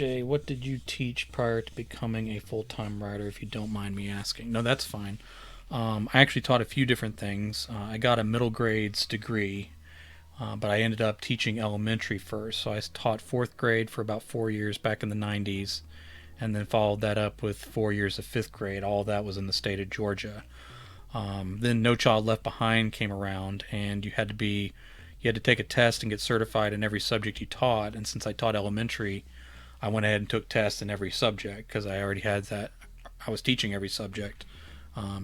Jay, what did you teach prior to becoming a full time writer, if you don't mind me asking? No, that's fine. I actually taught a few different things. I got a middle grades degree, but I ended up teaching elementary first. So I taught fourth grade for about 4 years back in the 90s, and then followed that up with 4 years of fifth grade. All of that was in the state of Georgia. Then No Child Left Behind came around, and you had to take a test and get certified in every subject you taught. And since I taught elementary, I went ahead and took tests in every subject because I already had that. I was teaching every subject,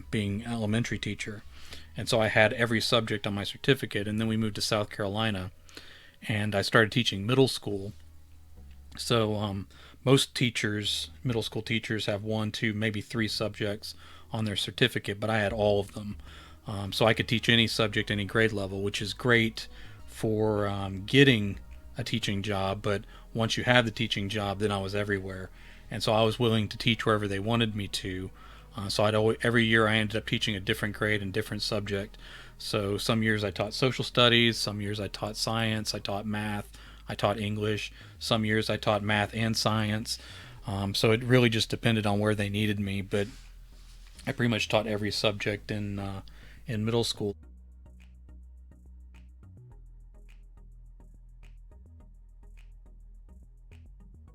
being an elementary teacher, and so I had every subject on my certificate. And then we moved to South Carolina, and I started teaching middle school. So most teachers, middle school teachers, have one, two, maybe three subjects on their certificate, but I had all of them. So I could teach any subject, any grade level, which is great for getting a teaching job. But once you have the teaching job, then I was everywhere, and so I was willing to teach wherever they wanted me to. So every year I ended up teaching a different grade and different subject. So some years I taught social studies, some years I taught science, I taught math, I taught English. Some years I taught math and science. So it really just depended on where they needed me. But I pretty much taught every subject in middle school.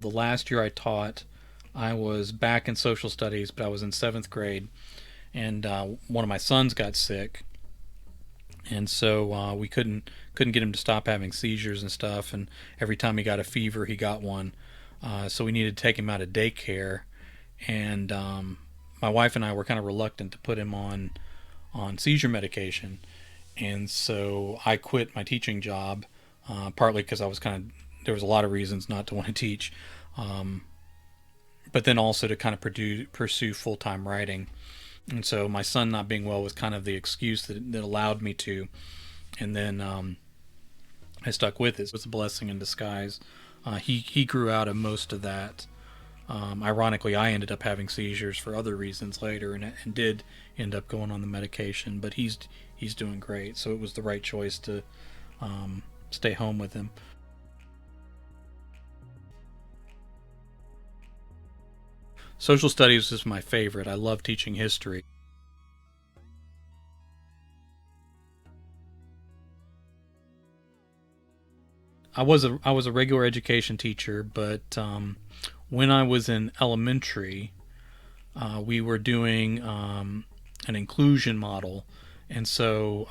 The last year I taught, I was back in social studies, but I was in seventh grade, and one of my sons got sick, and so we couldn't get him to stop having seizures and stuff. And every time he got a fever, he got one. So we needed to take him out of daycare, and my wife and I were kind of reluctant to put him on seizure medication, and so I quit my teaching job, partly because I was kind of there was a lot of reasons not to want to teach, um, but then also to kind of pursue full time writing. And so my son not being well was kind of the excuse that allowed me to. And then I stuck with it. It was a blessing in disguise. He grew out of most of that. Ironically, I ended up having seizures for other reasons later, and did end up going on the medication. But he's doing great, so it was the right choice to stay home with him. Social studies is my favorite. I love teaching history. I was a regular education teacher, but when I was in elementary, we were doing an inclusion model, and so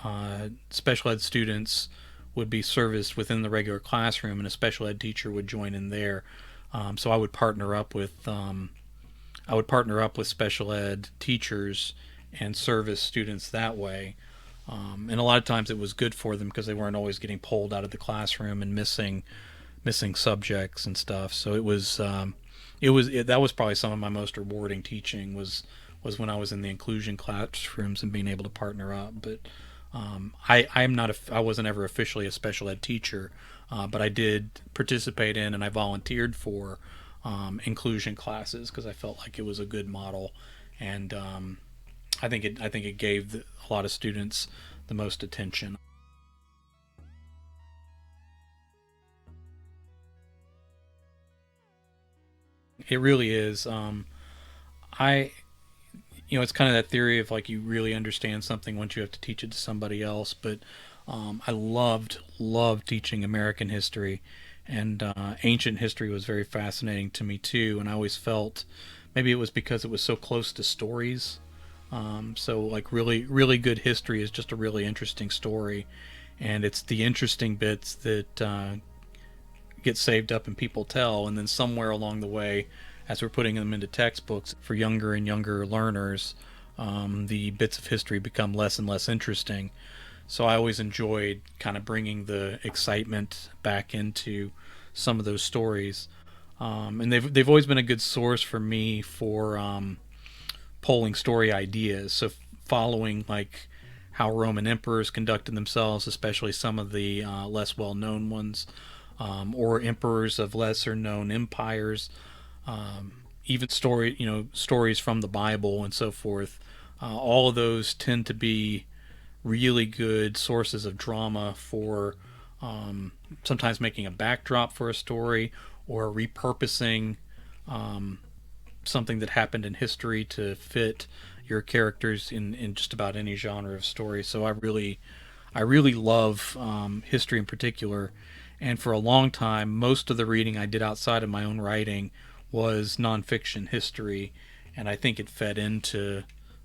special ed students would be serviced within the regular classroom, and a special ed teacher would join in there. So I would partner up with special ed teachers and service students that way. And a lot of times it was good for them because they weren't always getting pulled out of the classroom and missing subjects and stuff. So that was probably some of my most rewarding teaching was when I was in the inclusion classrooms and being able to partner up. But I wasn't ever officially a special ed teacher, but I did participate in and I volunteered for inclusion classes because I felt like it was a good model, and I think it gave a lot of students the most attention. It really is. I it's kind of that theory of like you really understand something once you have to teach it to somebody else. But I loved teaching American history, and ancient history was very fascinating to me too. And I always felt maybe it was because it was so close to stories. So like really good history is just a really interesting story, and it's the interesting bits that get saved up and people tell, and then somewhere along the way, as we're putting them into textbooks for younger and younger learners, the bits of history become less and less interesting. So I always enjoyed kind of bringing the excitement back into some of those stories, and they've always been a good source for me for polling story ideas. So following like how Roman emperors conducted themselves, especially some of the less well known ones, or emperors of lesser known empires, even stories from the Bible and so forth. All of those tend to be really good sources of drama for sometimes making a backdrop for a story, or repurposing something that happened in history to fit your characters in just about any genre of story. So I really love history in particular. And for a long time, most of the reading I did outside of my own writing was nonfiction history, and I think it fed into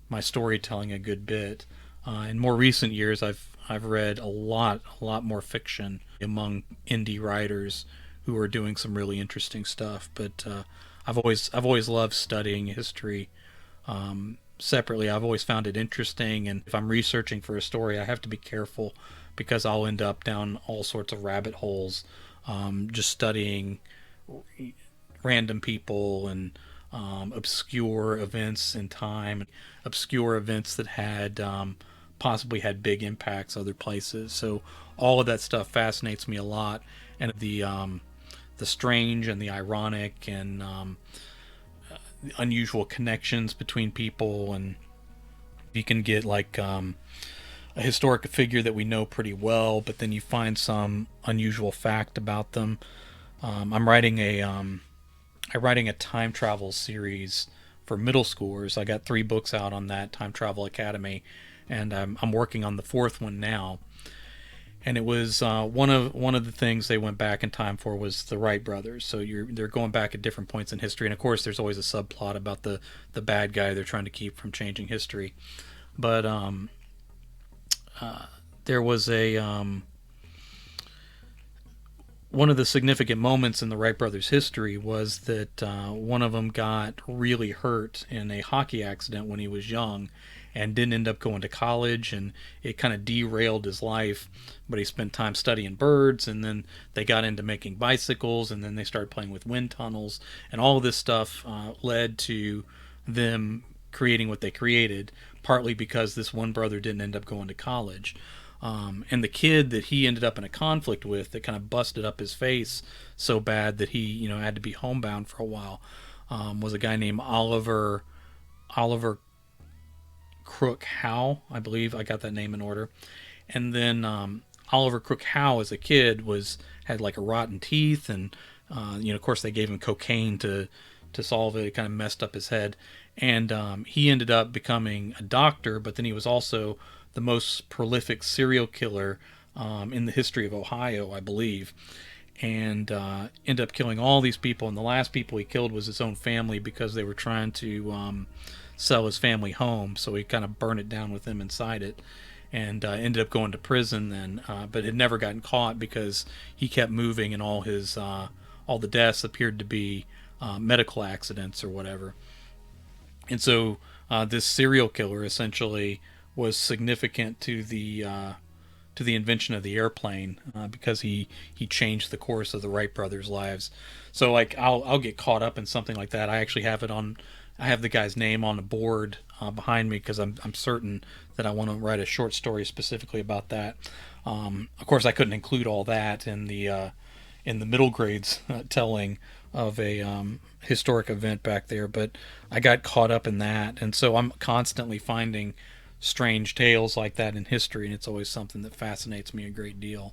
my storytelling a good bit. In more recent years, I've read a lot more fiction among indie writers who are doing some really interesting stuff. But I've always loved studying history separately. I've always found it interesting, and if I'm researching for a story, I have to be careful because I'll end up down all sorts of rabbit holes, just studying random people and obscure events in time, obscure events that had possibly had big impacts other places. So all of that stuff fascinates me a lot, and the strange and the ironic and the unusual connections between people, and you can get like a historic figure that we know pretty well, but then you find some unusual fact about them. I'm writing I'm writing a time travel series for middle schoolers. I got 3 books out on that Time Travel Academy, and I'm working on the 4th one now. And it was one of the things they went back in time for was the Wright Brothers. So they're going back at different points in history, and of course, there's always a subplot about the bad guy they're trying to keep from changing history. But there was a one of the significant moments in the Wright brothers' history was that one of them got really hurt in a hockey accident when he was young and didn't end up going to college, and it kind of derailed his life. But he spent time studying birds, and then they got into making bicycles, and then they started playing with wind tunnels, and all of this stuff led to them creating what they created, partly because this one brother didn't end up going to college. And the kid that he ended up in a conflict with that kind of busted up his face so bad that he, had to be homebound for a while, was a guy named Oliver Crook Howe, I believe I got that name in order. And then Oliver Crook Howe, as a kid, had like a rotten teeth, and of course they gave him cocaine to solve it. It kind of messed up his head, and he ended up becoming a doctor. But then he was also the most prolific serial killer in the history of Ohio, I believe, and ended up killing all these people. And the last people he killed was his own family because they were trying to sell his family home, so he kind of burned it down with them inside it, and ended up going to prison then, but had never gotten caught because he kept moving, and all the deaths appeared to be medical accidents or whatever. And so this serial killer essentially was significant to the invention of the airplane, because he changed the course of the Wright brothers' lives. So like I'll get caught up in something like that. I actually have it on. I have the guy's name on the board behind me because I'm certain that I want to write a short story specifically about that. Of course, I couldn't include all that in the middle grades telling of a historic event back there, but I got caught up in that, and so I'm constantly finding strange tales like that in history, and it's always something that fascinates me a great deal.